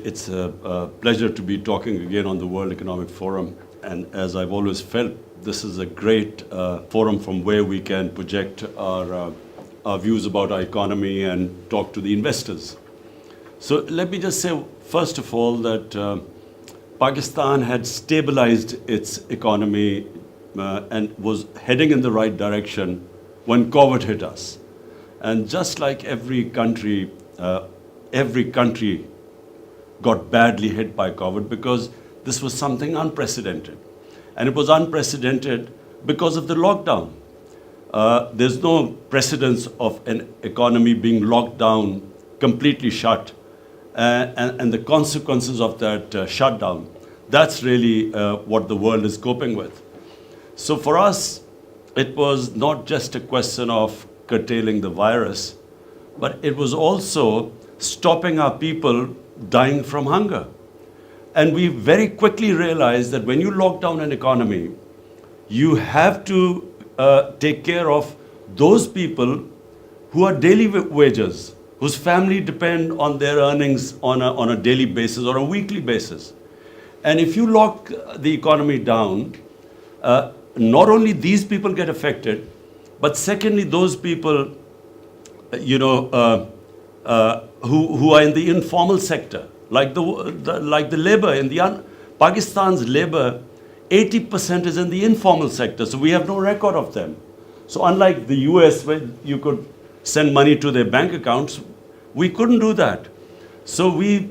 It's a pleasure to be talking again on the World Economic Forum. And as I've always felt, this is a great forum from where we can project our views about our economy and talk to the investors. So let me just say, first of all, that Pakistan had stabilized its economy and was heading in the right direction when COVID hit us. And just like every country got badly hit by COVID because this was something unprecedented. And it was unprecedented because of the lockdown. There's no precedence of an economy being locked down, completely shut, and the consequences of that shutdown. That's really what the world is coping with. So for us, it was not just a question of curtailing the virus, but it was also stopping our people dying from hunger. And we very quickly realized that when you lock down an economy, you have to take care of those people who are daily wagers, whose family depend on their earnings on a daily basis or a weekly basis. And if you lock the economy down, not only these people get affected, but secondly, those people, who are in the informal sector, like the labor in the Pakistan's labor, 80% is in the informal sector. So we have no record of them. So unlike the US, where you could send money to their bank accounts, we couldn't do that. So we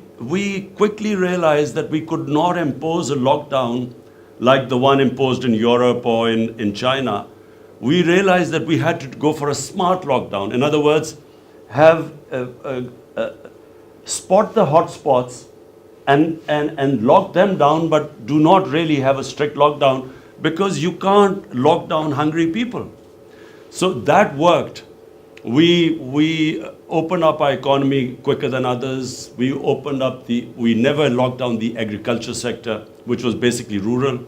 quickly realized that we could not impose a lockdown like the one imposed in Europe or in China. We realized that we had to go for a smart lockdown. In other words, have spot the hotspots and lock them down, but do not really have a strict lockdown because you can't lock down hungry people. So that worked. We opened up our economy quicker than others. We never locked down the agriculture sector, which was basically rural.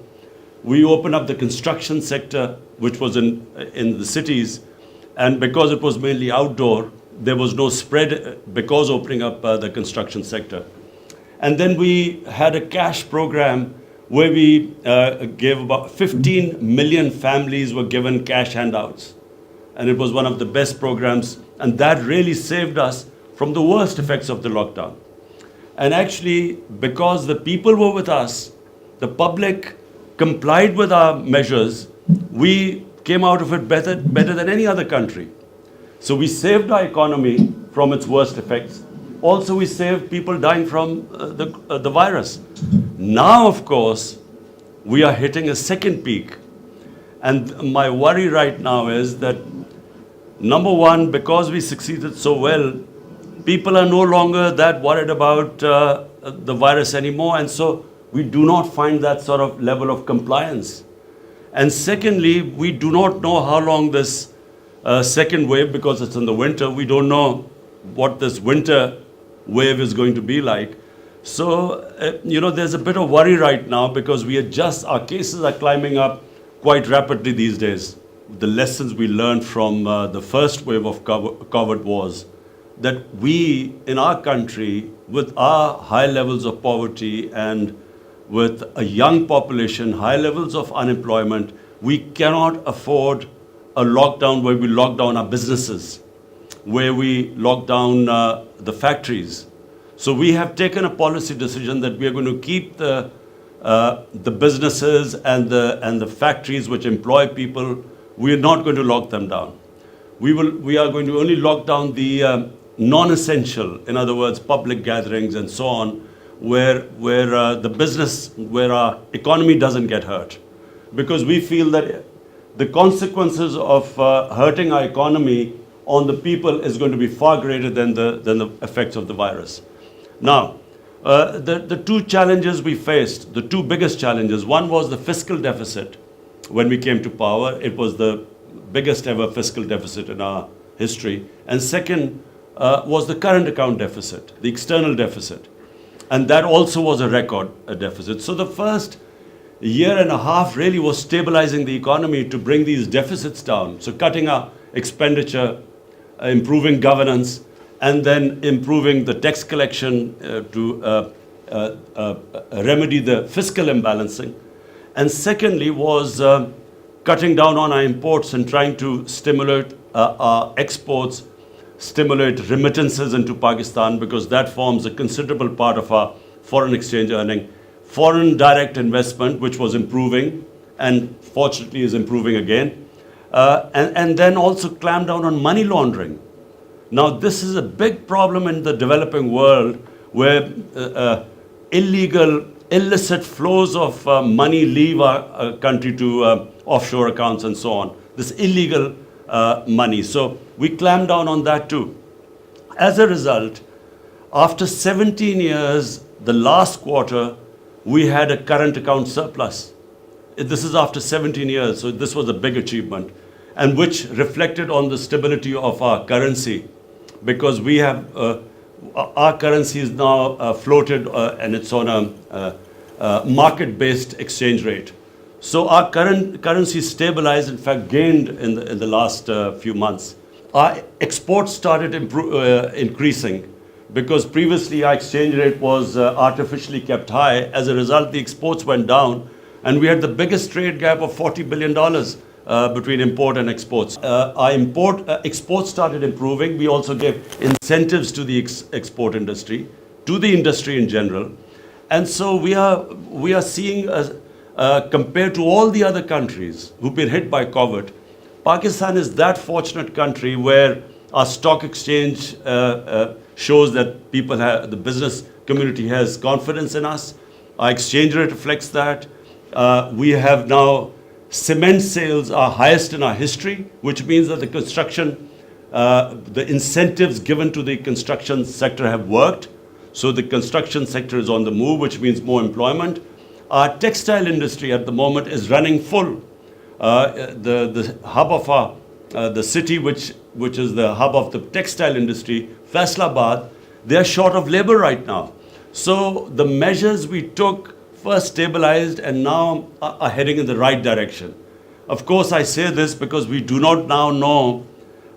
We opened up the construction sector, which was in the cities. And because it was mainly outdoor, there was no spread because opening up the construction sector. And then we had a cash program where we gave about 15 million families were given cash handouts. And it was one of the best programs. And that really saved us from the worst effects of the lockdown. And actually, because the people were with us, the public complied with our measures, we came out of it better than any other country. So we saved our economy from its worst effects. Also, we saved people dying from the virus. Now, of course, we are hitting a second peak. And my worry right now is that, number one, because we succeeded so well, people are no longer that worried about the virus anymore. And so we do not find that sort of level of compliance. And secondly, we do not know how long this second wave, because it's in the winter, we don't know what this winter wave is going to be like. So, there's a bit of worry right now because our cases are climbing up quite rapidly these days. The lessons we learned from the first wave of COVID was that we, in our country, with our high levels of poverty and with a young population, high levels of unemployment, we cannot afford a lockdown where we lock down our businesses, where we lock down the factories. So we have taken a policy decision that we are going to keep the businesses and the factories which employ people. We are not going to lock them down. We are going to only lock down the non-essential, in other words, public gatherings and so on, where our economy doesn't get hurt. Because we feel that the consequences of hurting our economy on the people is going to be far greater than the effects of the virus. Now, the two challenges we faced, the two biggest challenges, one was the fiscal deficit. When we came to power, it was the biggest ever fiscal deficit in our history. And second was the current account deficit, the external deficit. And that also was a record deficit. So the first year and a half really was stabilizing the economy to bring these deficits down. So cutting our expenditure, improving governance, and then improving the tax collection to remedy the fiscal imbalancing. And secondly was cutting down on our imports and trying to stimulate our exports, stimulate remittances into Pakistan, because that forms a considerable part of our foreign exchange earning. Foreign direct investment, which was improving and fortunately is improving again. And then also clamp down on money laundering. Now, this is a big problem in the developing world where illegal, illicit flows of money leave our country to offshore accounts and so on. This illegal money. So we clamp down on that too. As a result, after 17 years, the last quarter, we had a current account surplus. This is after 17 years, so this was a big achievement, and which reflected on the stability of our currency, because we have our currency is now floated and it's on a market-based exchange rate. So our current currency stabilized, in fact, gained in the last few months. Our exports started increasing, because previously our exchange rate was artificially kept high. As a result, the exports went down, and we had the biggest trade gap of $40 billion between import and exports. Our exports started improving. We also gave incentives to the export industry, to the industry in general. And so we are seeing, compared to all the other countries who've been hit by COVID, Pakistan is that fortunate country where our stock exchange shows that the business community has confidence in us. Our exchange rate reflects that. We have now cement sales are highest in our history, which means that the incentives given to the construction sector have worked. So the construction sector is on the move, which means more employment. Our textile industry at the moment is running full. The hub of the city, which is the hub of the textile industry, Faisalabad, they are short of labor right now. So the measures we took first stabilized and now are heading in the right direction. Of course, I say this because we do not now know,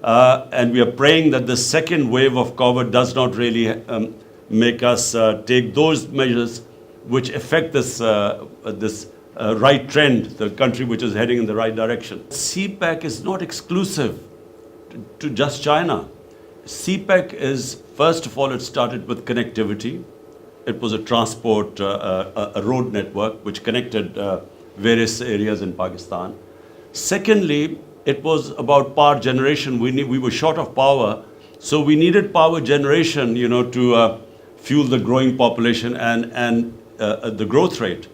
and we are praying that the second wave of COVID does not really make us take those measures which affect this right trend, the country which is heading in the right direction. CPEC is not exclusive to just China. CPEC is, first of all, it started with connectivity. It was a transport, a road network which connected various areas in Pakistan. Secondly, it was about power generation. We were short of power, so we needed power generation, to fuel the growing population and the growth rate.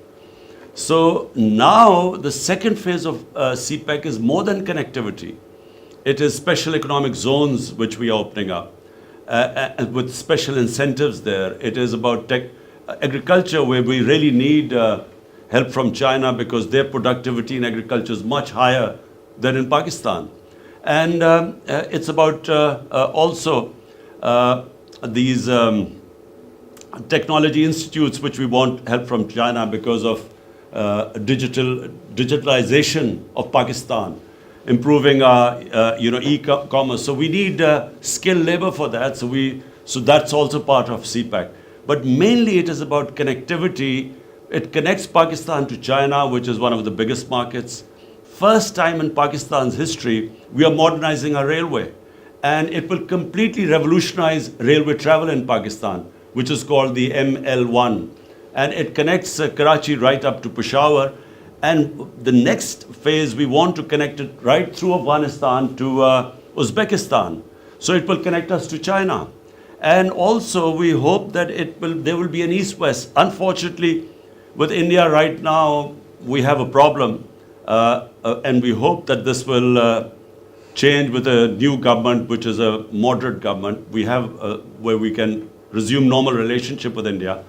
So now the second phase of CPEC is more than connectivity. It is special economic zones which we are opening up. With special incentives there. It is about agriculture, where we really need help from China because their productivity in agriculture is much higher than in Pakistan. And it's about also these technology institutes which we want help from China because of digitalization of Pakistan, improving our e-commerce. So we need skilled labor for that. So that's also part of CPEC. But mainly it is about connectivity. It connects Pakistan to China, which is one of the biggest markets. First time in Pakistan's history, we are modernizing our railway. And it will completely revolutionize railway travel in Pakistan, which is called the ML1. And it connects Karachi right up to Peshawar. And the next phase, we want to connect it right through Afghanistan to Uzbekistan. So it will connect us to China. And also we hope that there will be an east-west. Unfortunately, with India right now, we have a problem. And we hope that this will change with a new government, which is a moderate government. We have where we can resume normal relationship with India.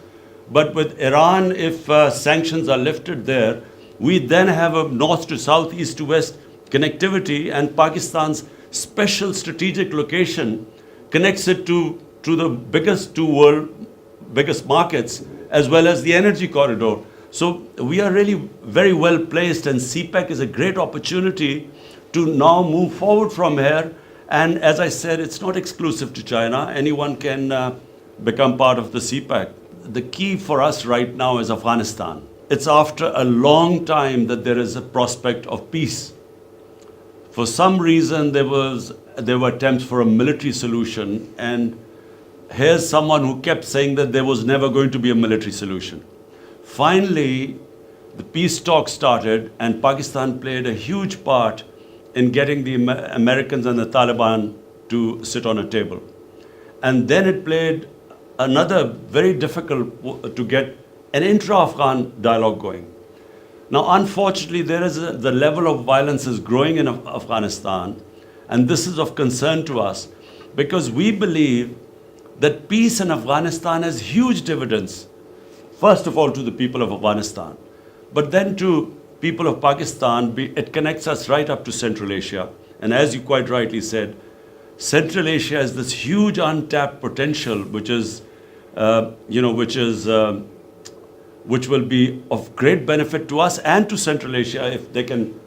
But with Iran, if sanctions are lifted there, we then have a north to south, east to west connectivity, and Pakistan's special strategic location connects it to the biggest biggest markets, as well as the energy corridor. So we are really very well placed, and CPEC is a great opportunity to now move forward from here. And as I said, it's not exclusive to China. Anyone can become part of the CPEC. the key for us right now is Afghanistan. It's after a long time that there is a prospect of peace. For some reason, there were attempts for a military solution, and here's someone who kept saying that there was never going to be a military solution. Finally, the peace talks started, and Pakistan played a huge part in getting the Americans and the Taliban to sit on a table. And then it played another very difficult to get an intra-Afghan dialogue going. Now, unfortunately, the level of violence is growing in Afghanistan, and this is of concern to us because we believe that peace in Afghanistan has huge dividends, first of all to the people of Afghanistan, but then to people of Pakistan. It connects us right up to Central Asia. And as you quite rightly said, Central Asia has this huge untapped potential, which will be of great benefit to us and to Central Asia if they can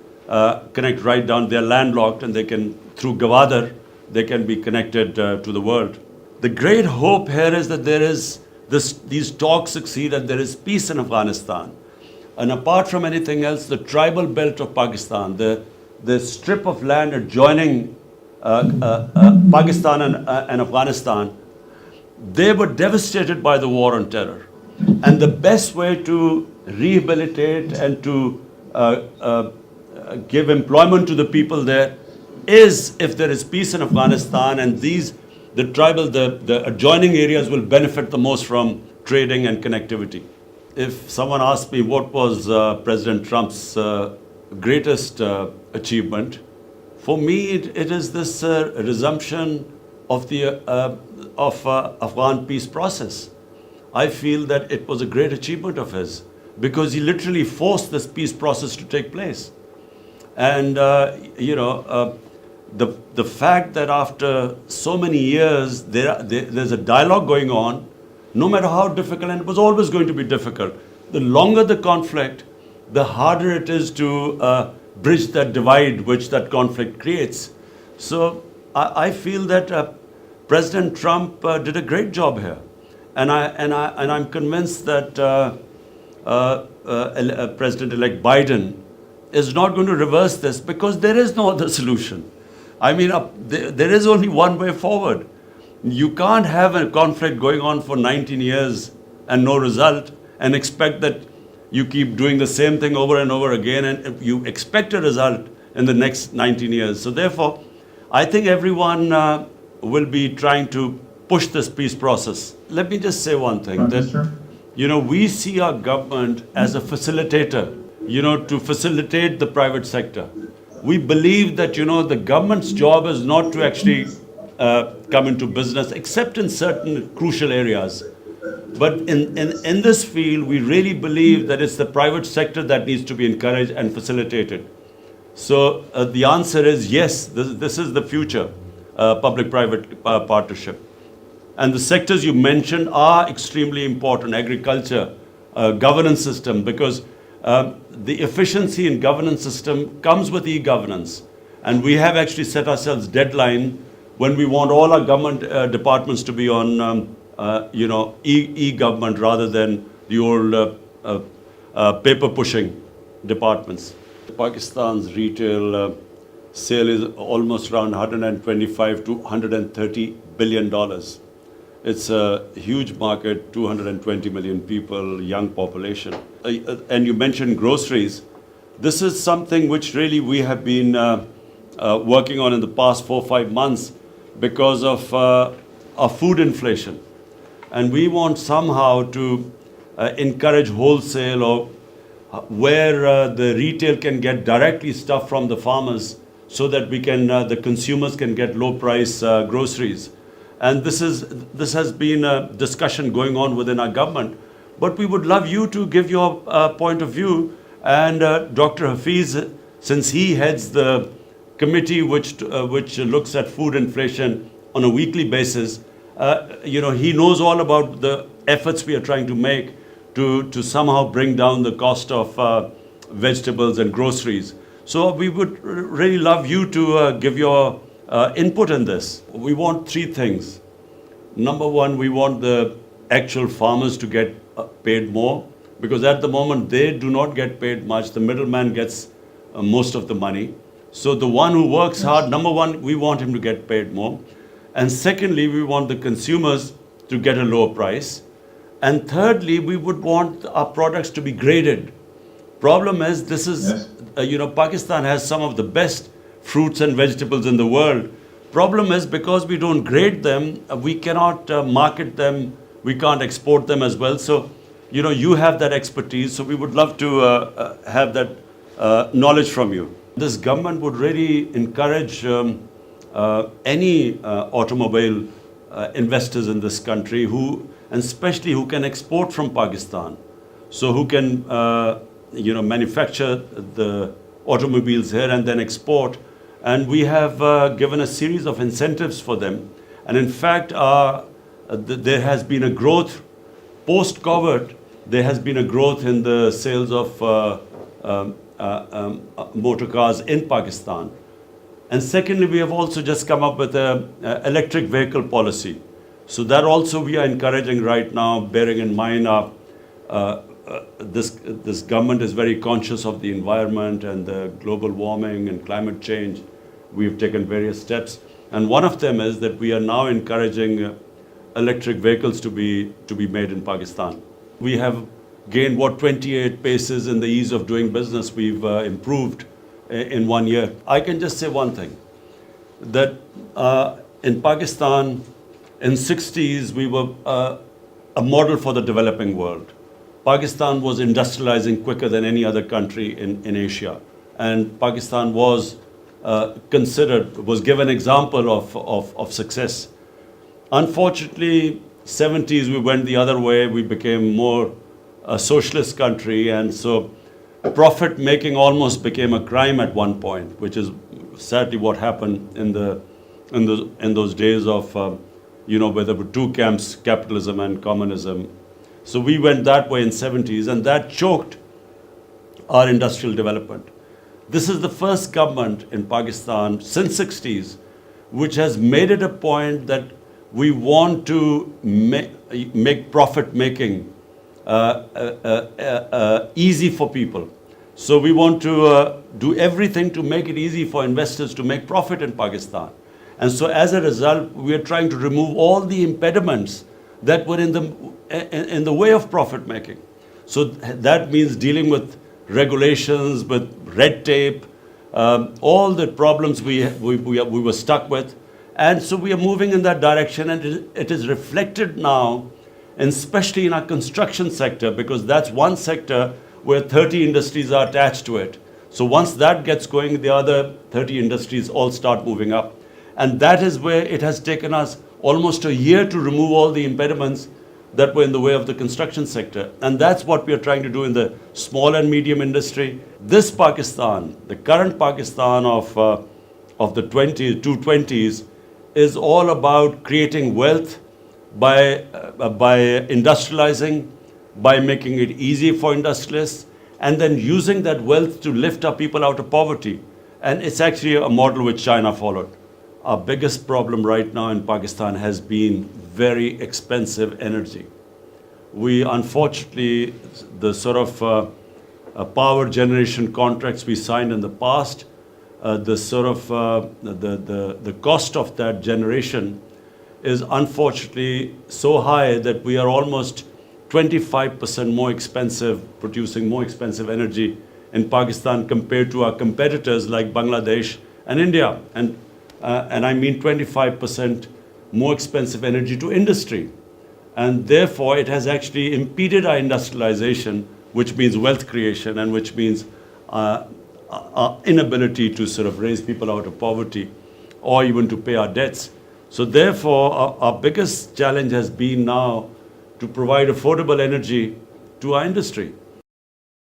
connect right down. They're landlocked, and they can, through Gwadar, they can be connected to the world. The great hope here is that these talks succeed and there is peace in Afghanistan. And apart from anything else, the tribal belt of Pakistan, the strip of land adjoining Pakistan and Afghanistan, they were devastated by the war on terror. And the best way to rehabilitate and to give employment to the people there is if there is peace in Afghanistan, and the adjoining areas will benefit the most from trading and connectivity. If someone asked me what was President Trump's greatest achievement, for me it is this resumption of the Afghan peace process. I feel that it was a great achievement of his because he literally forced this peace process to take place. And the fact that after so many years there's a dialogue going on, no matter how difficult, and it was always going to be difficult. The longer the conflict, the harder it is to bridge that divide which that conflict creates. So I feel that President Trump did a great job here, and I'm convinced that President-elect Biden is not going to reverse this because there is no other solution. I mean, there is only one way forward. You can't have a conflict going on for 19 years and no result and expect that you keep doing the same thing over and over again and you expect a result in the next 19 years. So therefore, I think everyone will be trying to push this peace process. Let me just say one thing, that we see our government as a facilitator, to facilitate the private sector. We believe that, the government's job is not to actually come into business, except in certain crucial areas. But in this field, we really believe that it's the private sector that needs to be encouraged and facilitated. So the answer is yes, this is the future, public-private partnership. And the sectors you mentioned are extremely important: agriculture, governance system, because the efficiency in governance system comes with e-governance. And we have actually set ourselves deadline when we want all our government departments to be on e-government rather than the old paper-pushing departments. Pakistan's retail sale is almost around 125 to 130 billion dollars. It's a huge market, 220 million people, young population. And you mentioned groceries. This is something which really we have been working on in the past 4 or 5 months because of our food inflation. And we want somehow to encourage wholesale, or where the retail can get directly stuff from the farmers so that we can, the consumers can get low price groceries. And this has been a discussion going on within our government. But we would love you to give your point of view. And Dr. Hafiz, since he heads the committee which looks at food inflation on a weekly basis, he knows all about the efforts we are trying to make to somehow bring down the cost of vegetables and groceries. So we would really love you to give your input in this. We want 3 things. Number one, we want the actual farmers to get paid more, because at the moment they do not get paid much. The middleman gets most of the money. So the one who works hard, number one, we want him to get paid more. And secondly, we want the consumers to get a lower price. And thirdly, we would want our products to be graded. Problem is, this is, Pakistan has some of the best fruits and vegetables in the world. Problem is, because we don't grade them, we cannot market them, we can't export them as well. So, you have that expertise, so we would love to have that knowledge from you. This government would really encourage any automobile investors in this country and especially who can export from Pakistan. So who can, manufacture the automobiles here and then export. And we have given a series of incentives for them. And in fact, there has been a growth post-COVID. There has been a growth in the sales of motor cars in Pakistan. And secondly, we have also just come up with an electric vehicle policy. So that also we are encouraging right now, bearing in mind this government is very conscious of the environment and the global warming and climate change. We've taken various steps. And one of them is that we are now encouraging electric vehicles to be made in Pakistan. We have gained 28 paces in the ease of doing business. We've improved in 1 year. I can just say one thing, that in Pakistan, in 60s, we were a model for the developing world. Pakistan was industrializing quicker than any other country in Asia. And Pakistan was given example of success. Unfortunately, 70s, we went the other way. We became more a socialist country, and so profit making almost became a crime at one point, which is sadly what happened in those days of where there were two camps, capitalism and communism. So we went that way in 70s, and that choked our industrial development. This is the first government in Pakistan since 60s which has made it a point that we want to make profit making easy for people. So we want to do everything to make it easy for investors to make profit in Pakistan. And so as a result, we are trying to remove all the impediments that were in the way of profit making. So that means dealing with regulations, with red tape, all the problems we were stuck with. And so we are moving in that direction, and it is reflected now, and especially in our construction sector, because that's one sector where 30 industries are attached to it. So once that gets going, the other 30 industries all start moving up. And that is where it has taken us almost a year to remove all the impediments that were in the way of the construction sector. And that's what we are trying to do in the small and medium industry. This Pakistan, the current Pakistan of the 220s, is all about creating wealth by industrializing, by making it easy for industrialists, and then using that wealth to lift our people out of poverty. And it's actually a model which China followed. Our biggest problem right now in Pakistan has been very expensive energy. We unfortunately, the sort of power generation contracts we signed in the past, the cost of that generation is unfortunately so high that we are almost 25% more expensive, producing more expensive energy in Pakistan compared to our competitors like Bangladesh and India. And I mean 25% more expensive energy to industry. And therefore, it has actually impeded our industrialization, which means wealth creation, and which means our inability to sort of raise people out of poverty or even to pay our debts. So therefore, our biggest challenge has been now to provide affordable energy to our industry.